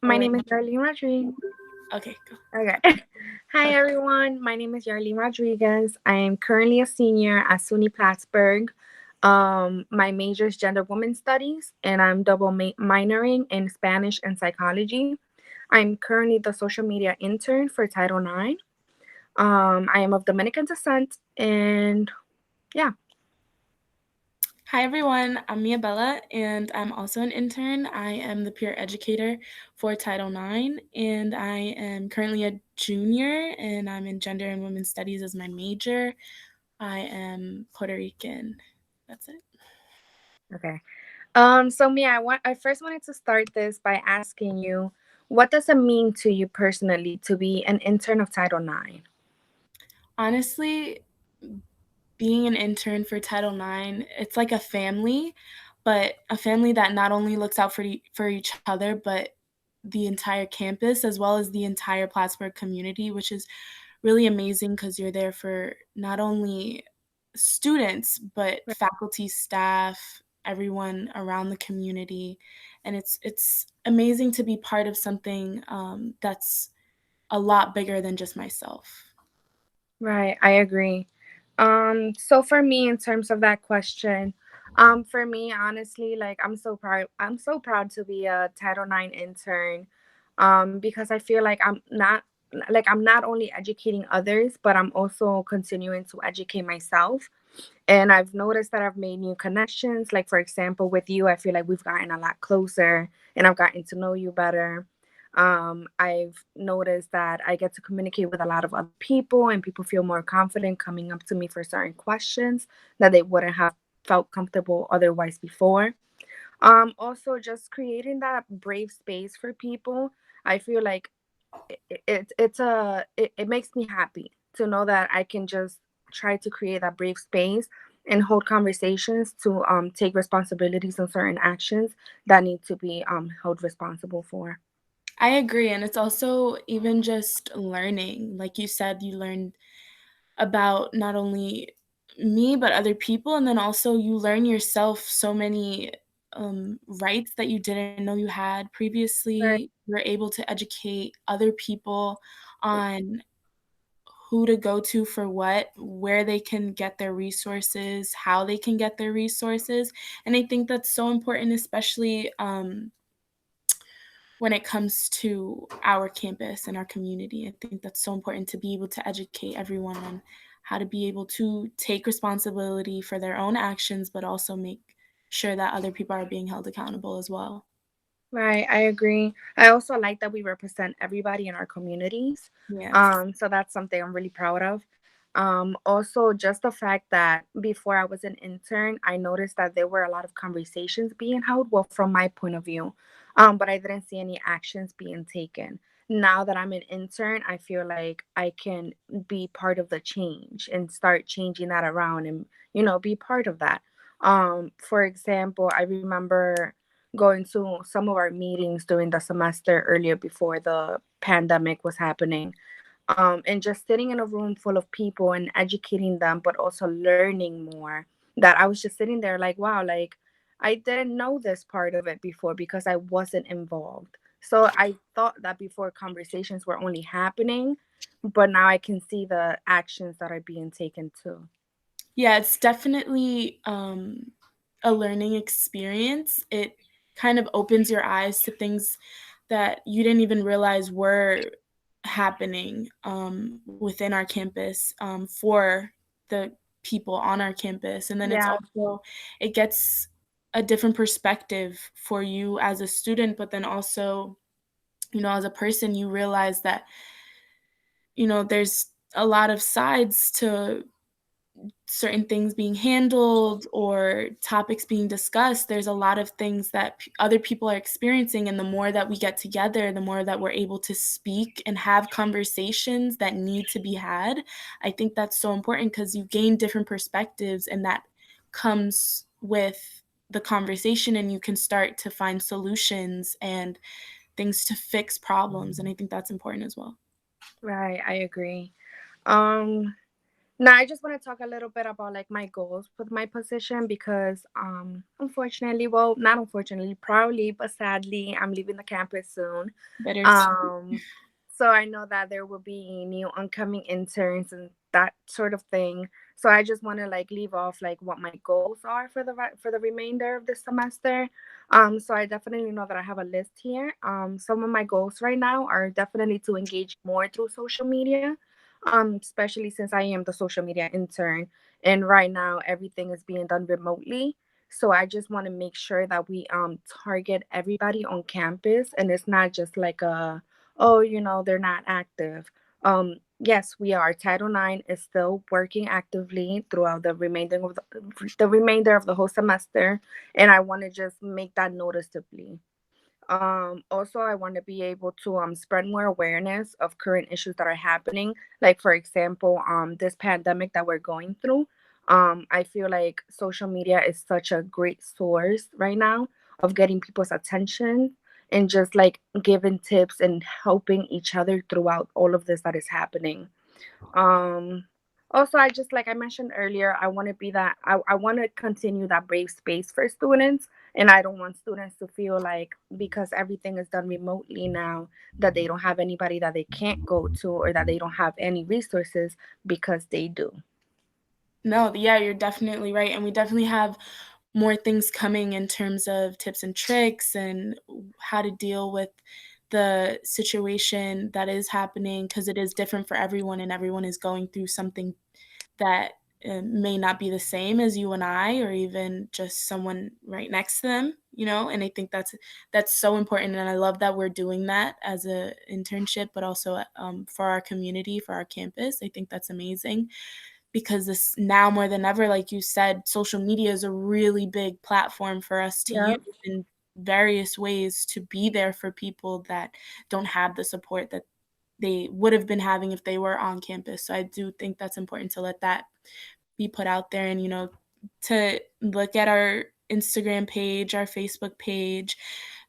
My name is Yarlene Rodriguez. Okay, go. Okay. Hi, everyone. My name is Yarlene Rodriguez. I am currently a senior at SUNY Plattsburgh. My major is gender women studies, and I'm double minoring in Spanish and psychology. I'm currently the social media intern for Title IX. I am of Dominican descent, and yeah. Hi everyone, I'm Mia Bella and I'm also an intern. I am the peer educator for Title IX and I am currently a junior and I'm in gender and women's studies as my major. I am Puerto Rican. That's it. Okay. So Mia, I first wanted to start this by asking you, what does it mean to you personally to be an intern of Title IX? Honestly, being an intern for Title IX, it's like a family, but a family that not only looks out for each other, but the entire campus as well as the entire Plattsburgh community, which is really amazing because you're there for not only students, but faculty, staff, everyone around the community. And it's amazing to be part of something that's a lot bigger than just myself. Right, I agree. So for me, in terms of that question, for me, honestly, like I'm so proud. I'm so proud to be a Title IX intern, because I feel like I'm not only educating others, but I'm also continuing to educate myself. And I've noticed that I've made new connections. Like, for example, with you, I feel like we've gotten a lot closer and I've gotten to know you better. I've noticed that I get to communicate with a lot of other people, and people feel more confident coming up to me for certain questions that they wouldn't have felt comfortable otherwise before. Also, just creating that brave space for people. I feel like it makes me happy to know that I can just try to create that brave space and hold conversations to take responsibilities on certain actions that need to be held responsible for. I agree. And it's also even just learning. Like you said, you learned about not only me, but other people. And then also you learn yourself so many rights that you didn't know you had Right. previously. You're able to educate other people on who to go to for what, where they can get their resources, how they can get their resources. And I think that's so important, especially when it comes to our campus and our community. I think that's so important to be able to educate everyone on how to be able to take responsibility for their own actions, but also make sure that other people are being held accountable as well. Right, I agree. I also like that we represent everybody in our communities. Yes. So that's something I'm really proud of. Also, just the fact that before I was an intern, I noticed that there were a lot of conversations being held, well, from my point of view, but I didn't see any actions being taken. Now that I'm an intern, I feel like I can be part of the change and start changing that around and, be part of that. For example, I remember going to some of our meetings during the semester earlier before the pandemic was happening, and just sitting in a room full of people and educating them, but also learning more. That I was just sitting there like, wow, like I didn't know this part of it before because I wasn't involved. So I thought that before conversations were only happening, but now I can see the actions that are being taken too. Yeah, it's definitely a learning experience. It kind of opens your eyes to things that you didn't even realize were happening within our campus for the people on our campus. And then Yeah. it gets a different perspective for you as a student, but then also, as a person, you realize that, there's a lot of sides to certain things being handled or topics being discussed. There's a lot of things that other people are experiencing, and the more that we get together, the more that we're able to speak and have conversations that need to be had. I think that's so important because you gain different perspectives, and that comes with the conversation, and you can start to find solutions and things to fix problems, and I think that's important as well. Right, I agree. Um Now, I just want to talk a little bit about like my goals with my position because unfortunately, well, not unfortunately, proudly, but sadly, I'm leaving the campus soon. Bittersweet. Um so I know that there will be new oncoming interns and that sort of thing. So I just want to like leave off like what my goals are for for the remainder of this semester. So I definitely know that I have a list here. Some of my goals right now are definitely to engage more through social media, especially since I am the social media intern and right now everything is being done remotely. So I just want to make sure that we target everybody on campus and it's not just like a, oh, they're not active. Yes, we are. Title IX is still working actively throughout the remainder of the whole semester, and I want to just make that noticeably. Also, I want to be able to spread more awareness of current issues that are happening. Like for example, this pandemic that we're going through. I feel like social media is such a great source right now of getting people's attention and just like giving tips and helping each other throughout all of this that is happening. um Also, I just like I mentioned earlier, I want to be that I want to continue that brave space for students, and I don't want students to feel like because everything is done remotely now that they don't have anybody that they can't go to or that they don't have any resources, because they do. No, yeah, you're definitely right, and we definitely have more things coming in terms of tips and tricks and how to deal with the situation that is happening, because it is different for everyone, and everyone is going through something that may not be the same as you and I, or even just someone right next to them, and I think that's so important, and I love that we're doing that as a internship, but also for our community, for our campus. I think that's amazing, because this now more than ever, like you said, social media is a really big platform for us to use Yep. in various ways to be there for people that don't have the support that they would have been having if they were on campus. So I do think that's important to let that be put out there, and to look at our Instagram page, our Facebook page,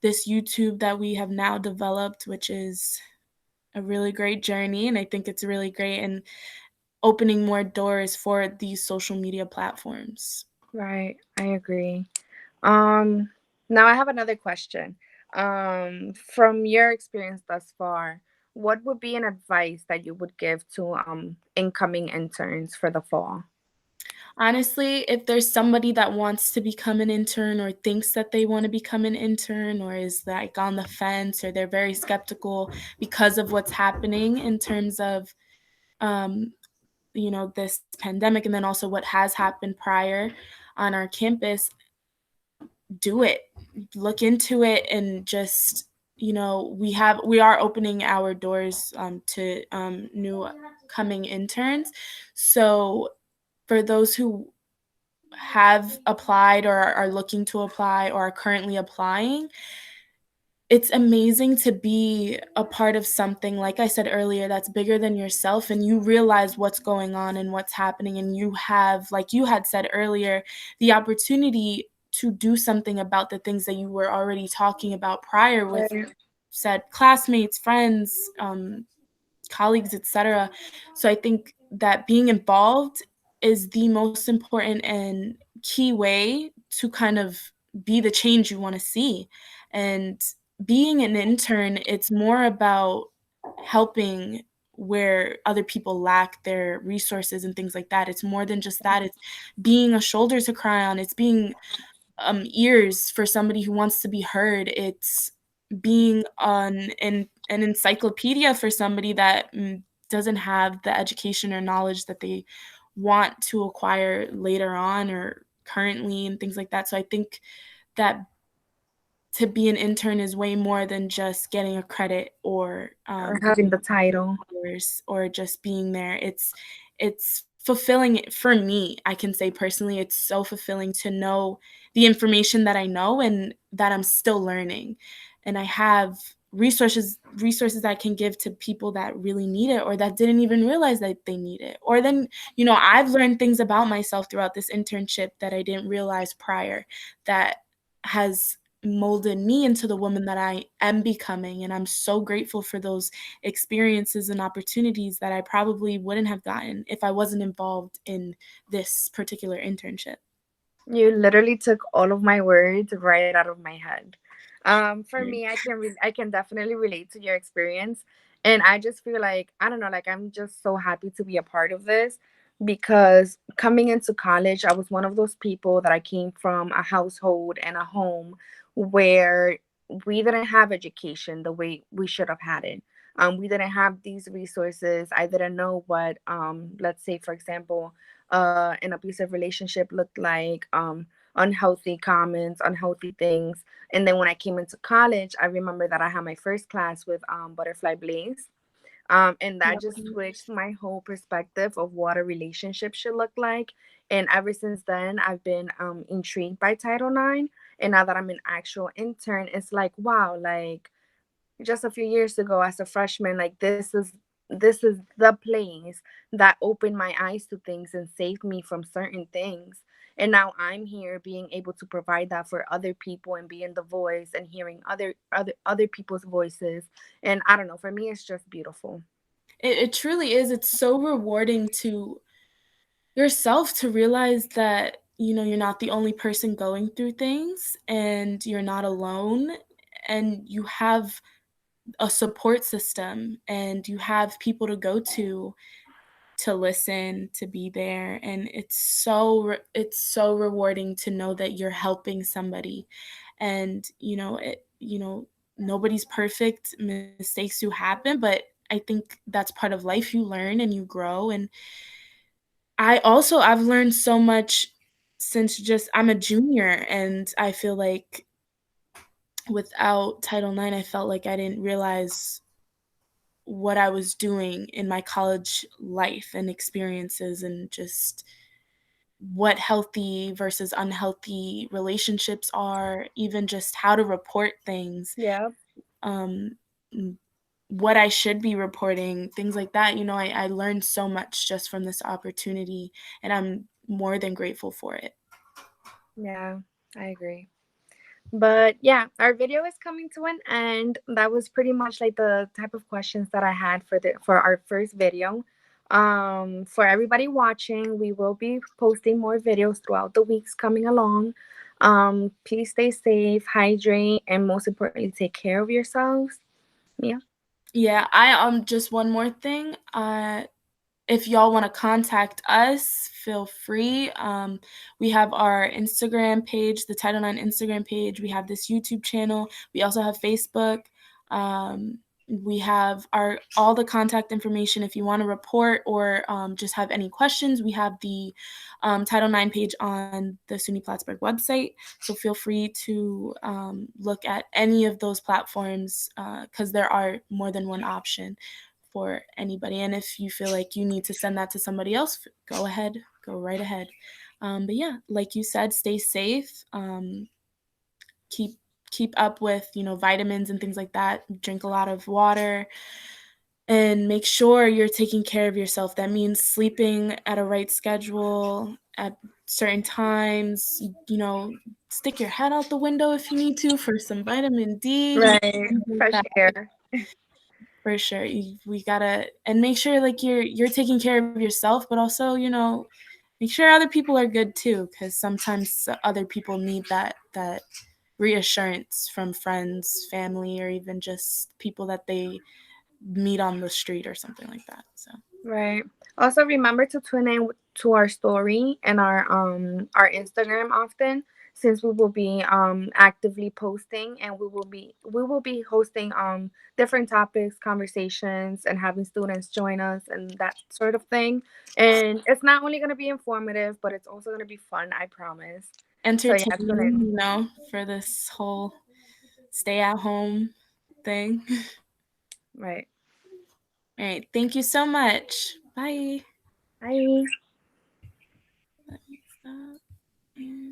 this YouTube that we have now developed, which is a really great journey, and I think it's really great and opening more doors for these social media platforms. Right, I agree. um Now I have another question. From your experience thus far, what would be an advice that you would give to incoming interns for the fall? Honestly, if there's somebody that wants to become an intern or thinks that they want to become an intern or is like on the fence or they're very skeptical because of what's happening in terms of um, this pandemic, and then also what has happened prior on our campus, do it. Look into it, and just we are opening our doors to new coming interns. So for those who have applied or are looking to apply or are currently applying, it's amazing to be a part of something, like I said earlier, that's bigger than yourself, and you realize what's going on and what's happening, and you have, like you had said earlier, the opportunity to do something about the things that you were already talking about prior with Right. said classmates, friends, colleagues, etc. So I think that being involved is the most important and key way to kind of be the change you want to see. And being an intern, it's more about helping where other people lack their resources and things like that. It's more than just that. It's being a shoulder to cry on. It's being ears for somebody who wants to be heard. It's being an encyclopedia for somebody that doesn't have the education or knowledge that they want to acquire later on or currently and things like that. So I think that to be an intern is way more than just getting a credit or Or having the title. hours or just being there. It's fulfilling for me. I can say personally, it's so fulfilling to know the information that I know and that I'm still learning. And I have resources I can give to people that really need it or that didn't even realize that they need it. Or then, I've learned things about myself throughout this internship that I didn't realize prior that has molded me into the woman that I am becoming, and I'm so grateful for those experiences and opportunities that I probably wouldn't have gotten if I wasn't involved in this particular internship. You literally took all of my words right out of my head. For me, I can definitely relate to your experience, and I just feel like I don't know, like I'm just so happy to be a part of this because coming into college, I was one of those people that I came from a household and a home where we didn't have education the way we should have had it. We didn't have these resources. I didn't know what, let's say, for example, an abusive relationship looked like, unhealthy comments, unhealthy things. And then when I came into college, I remember that I had my first class with Butterfly Blaze. And that just Yep. switched my whole perspective of what a relationship should look like. And ever since then, I've been intrigued by Title IX. And now that I'm an actual intern, it's like, wow, like just a few years ago as a freshman, like this is the place that opened my eyes to things and saved me from certain things. And now I'm here being able to provide that for other people and being the voice and hearing other people's voices. And I don't know, for me it's just beautiful. It truly is. It's so rewarding to yourself to realize that, you're not the only person going through things and you're not alone, and you have a support system and you have people to go to listen, to be there, and it's so rewarding to know that you're helping somebody. And nobody's perfect, mistakes do happen, but I think that's part of life. You learn and you grow. And I've learned so much since just I'm a junior, and I feel like without Title IX, I felt like I didn't realize what I was doing in my college life and experiences, and just what healthy versus unhealthy relationships are, even just how to report things, Yeah. um, what I should be reporting, things like that. I learned so much just from this opportunity, and I'm more than grateful for it. Yeah, I agree. But yeah, our video is coming to an end. That was pretty much like the type of questions that I had for our first video. For everybody watching, we will be posting more videos throughout the weeks coming along. Please stay safe, hydrate, and most importantly, take care of yourselves. Yeah. Yeah, I just one more thing. If y'all want to contact us, feel free. We have our Instagram page, the Title IX Instagram page. We have this YouTube channel. We also have Facebook. Um, we have all the contact information. If you want to report or just have any questions, we have the Title IX page on the SUNY Plattsburgh website. So feel free to look at any of those platforms, because there are more than one option for anybody. And if you feel like you need to send that to somebody else, go ahead, go right ahead. But yeah, like you said, stay safe. Keep keep up with vitamins and things like that. Drink a lot of water, and make sure you're taking care of yourself. That means sleeping at a right schedule at certain times. Stick your head out the window if you need to for some vitamin D. Right. Things like Fresh that. air. For sure. We gotta, and make sure like you're taking care of yourself, but also, make sure other people are good too, because sometimes other people need that reassurance from friends, family, or even just people that they meet on the street or something like that. So Right. Also remember to tune in to our story and our Instagram often, since we will be actively posting, and we will be hosting different topics, conversations, and having students join us and that sort of thing. And it's not only going to be informative, but it's also going to be fun, I promise. So yeah, tune entertaining, in. for this whole stay at home thing. Right. All right. Thank you so much. Bye. Bye. Let me stop. And